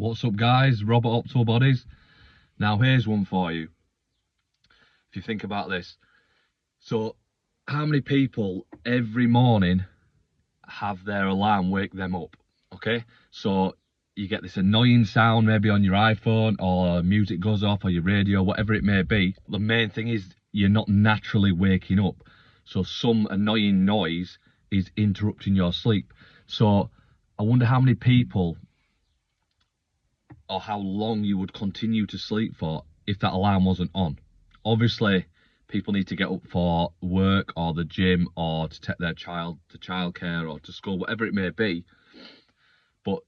What's up, guys? Robert Opto Bodies. Now here's one for you. If you think about this, so how many people every morning have their alarm wake them up? Okay, so you get this annoying sound maybe on your iPhone, or music goes off, or your radio, whatever it may be. The main thing is you're not naturally waking up, so some annoying noise is interrupting your sleep. So I wonder how many people, or how long you would continue to sleep for if that alarm wasn't on. Obviously, people need to get up for work or the gym or to take their child to childcare or to school, whatever it may be. But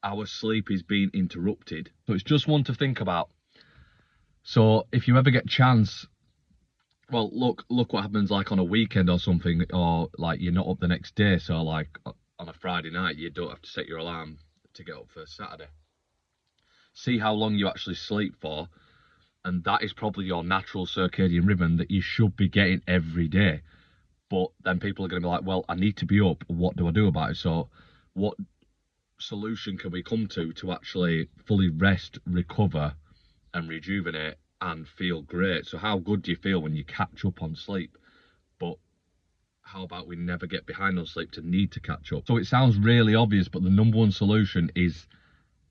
our sleep is being interrupted. So it's just one to think about. So if you ever get chance, well, look what happens like on a weekend or something, or like you're not up the next day. So like on a Friday night, you don't have to set your alarm to get up for Saturday. See how long you actually sleep for, and that is probably your natural circadian rhythm that you should be getting every day. But then people are going to be like, well, I need to be up. What do I do about it? So what solution can we come to actually fully rest, recover, and rejuvenate and feel great? So how good do you feel when you catch up on sleep? But how about we never get behind on sleep to need to catch up? So it sounds really obvious, but the number one solution is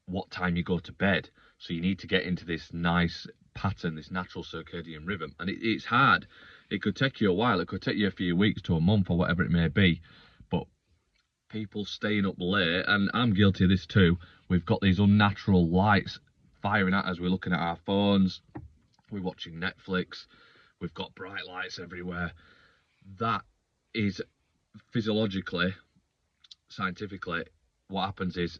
what time you go to bed. So you need to get into this nice pattern, this natural circadian rhythm. And it's hard. It could take you a while. It could take you a few weeks to a month or whatever it may be. But people staying up late, and I'm guilty of this too, we've got these unnatural lights firing at us. We're looking at our phones, we're watching Netflix, we've got bright lights everywhere. That is physiologically, scientifically, what happens is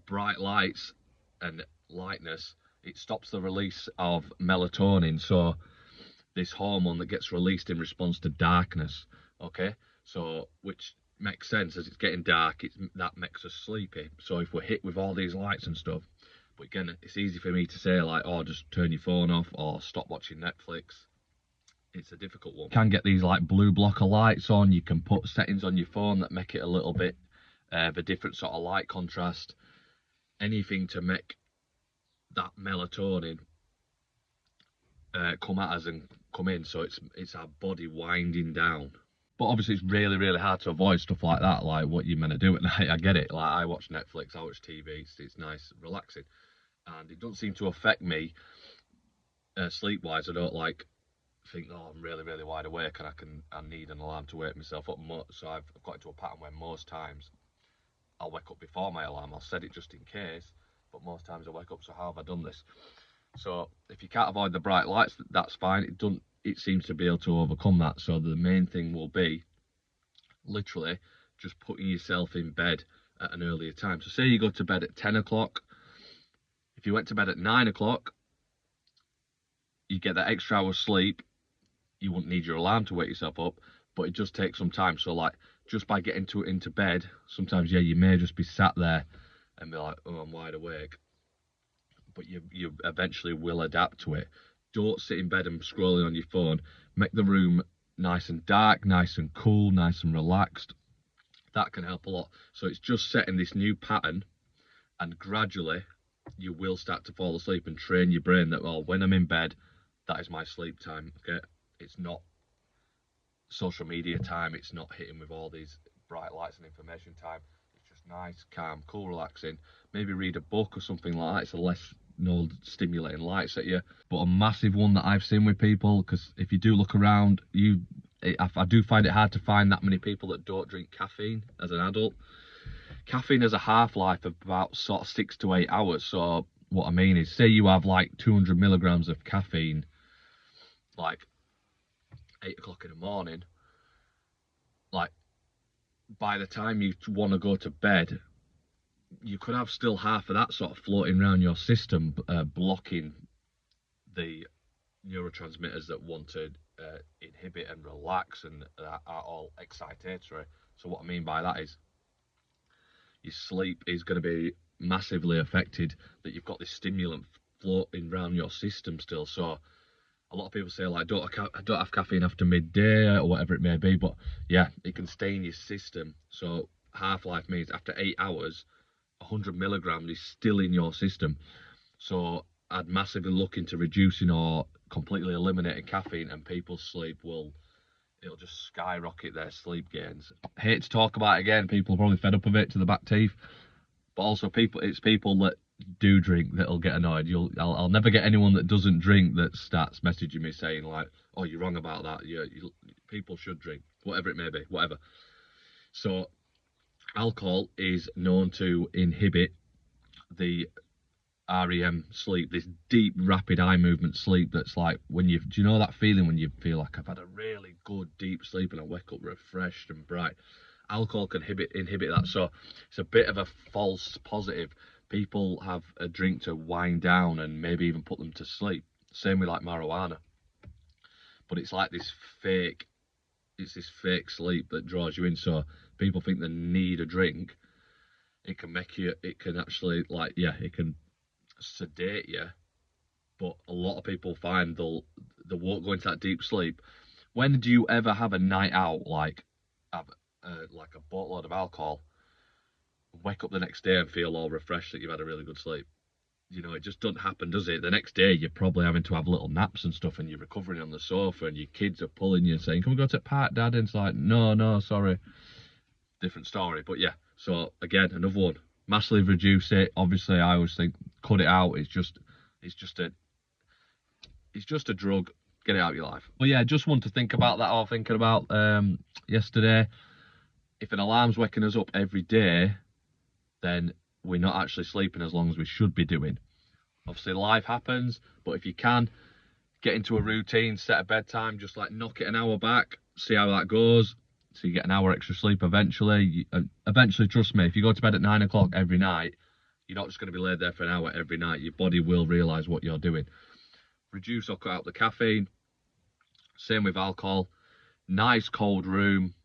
bright lights and lightness, it stops the release of melatonin, so this hormone that gets released in response to darkness. Okay, so which makes sense, as it's getting dark, that makes us sleepy. So if we're hit with all these lights and stuff, but again, it's easy for me to say like, oh, just turn your phone off or stop watching Netflix. It's a difficult one. You can get these like blue blocker lights on. You can put settings on your phone that make it a little bit of a different sort of light contrast. Anything to make that melatonin come at us and come in, so it's our body winding down. But obviously it's really, really hard to avoid stuff like that, like what you're meant to do at night. I get it, like I watch Netflix, I watch TV, it's nice, relaxing, and it doesn't seem to affect me sleep wise. I don't like think, oh, I'm really, really wide awake and I need an alarm to wake myself up. So I've got into a pattern where most times I'll wake up before my alarm. I'll set it just in case, but most times I wake up. So how have I done this? So if you can't avoid the bright lights, that's fine. It seems to be able to overcome that. So the main thing will be literally just putting yourself in bed at an earlier time. So say you go to bed at 10 o'clock. If you went to bed at 9 o'clock, you get that extra hour sleep. You wouldn't need your alarm to wake yourself up, but it just takes some time. So like, just by getting into bed, sometimes, yeah, you may just be sat there and be like, oh, I'm wide awake. But you eventually will adapt to it. Don't sit in bed and scrolling on your phone. Make the room nice and dark, nice and cool, nice and relaxed. That can help a lot. So it's just setting this new pattern, and gradually you will start to fall asleep and train your brain that, well, when I'm in bed, that is my sleep time. Okay, it's not social media time, it's not hitting with all these bright lights and information time. It's just nice, calm, cool, relaxing. Maybe read a book or something like that. It's a less stimulating lights at you. But a massive one that I've seen with people, because if you do look around, I do find it hard to find that many people that don't drink caffeine as an adult. Caffeine has a half-life of about sort of 6 to 8 hours. So what I mean is, say you have like 200 milligrams of caffeine, like 8 o'clock in the morning, like by the time you want to go to bed, you could have still half of that sort of floating around your system, blocking the neurotransmitters that want to inhibit and relax and are all excitatory. So what I mean by that is your sleep is going to be massively affected, that you've got this stimulant floating around your system still. So a lot of people say, like, don't have caffeine after midday or whatever it may be, but yeah, it can stay in your system. So half-life means after 8 hours 100 milligrams is still in your system. So I'd massively look into reducing or completely eliminating caffeine, and people's sleep it'll just skyrocket their sleep gains. I hate to talk about it again, people are probably fed up of it to the back teeth, but also it's people that do drink that'll get annoyed. I'll never get anyone that doesn't drink that starts messaging me saying like, oh, you're wrong about that, people should drink, whatever it may be, whatever. So alcohol is known to inhibit the REM sleep, this deep rapid eye movement sleep that's like do you know that feeling when you feel like I've had a really good deep sleep and I wake up refreshed and bright? Alcohol can inhibit that, so it's a bit of a false positive. People have a drink to wind down and maybe even put them to sleep. Same with like marijuana, but it's like this fake sleep that draws you in. So people think they need a drink. It can actually it can sedate you, but a lot of people find they won't go into that deep sleep. When do you ever have a night out, like have like a boatload of alcohol, wake up the next day and feel all refreshed that you've had a really good sleep? You know, it just doesn't happen, does it? The next day you're probably having to have little naps and stuff, and you're recovering on the sofa, and your kids are pulling you and saying, can we go to the park, Dad? And it's like, no, sorry. Different story. But yeah, so again, another one. Massively reduce it. Obviously, I always think cut it out. It's just a drug. Get it out of your life. But yeah, just want to think about that. I was thinking about yesterday. If an alarm's waking us up every day, then we're not actually sleeping as long as we should be doing. Obviously, life happens, but if you can get into a routine, set a bedtime, just like knock it an hour back, see how that goes. So you get an hour extra sleep eventually. Eventually, trust me, if you go to bed at 9 o'clock every night, you're not just going to be laid there for an hour every night. Your body will realise what you're doing. Reduce or cut out the caffeine. Same with alcohol. Nice cold room,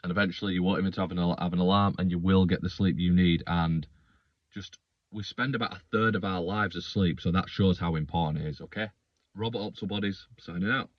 and eventually you won't even have an alarm, and you will get the sleep you need. And we spend about a third of our lives asleep, so that shows how important it is. Okay, Robert Optal Bodies signing out.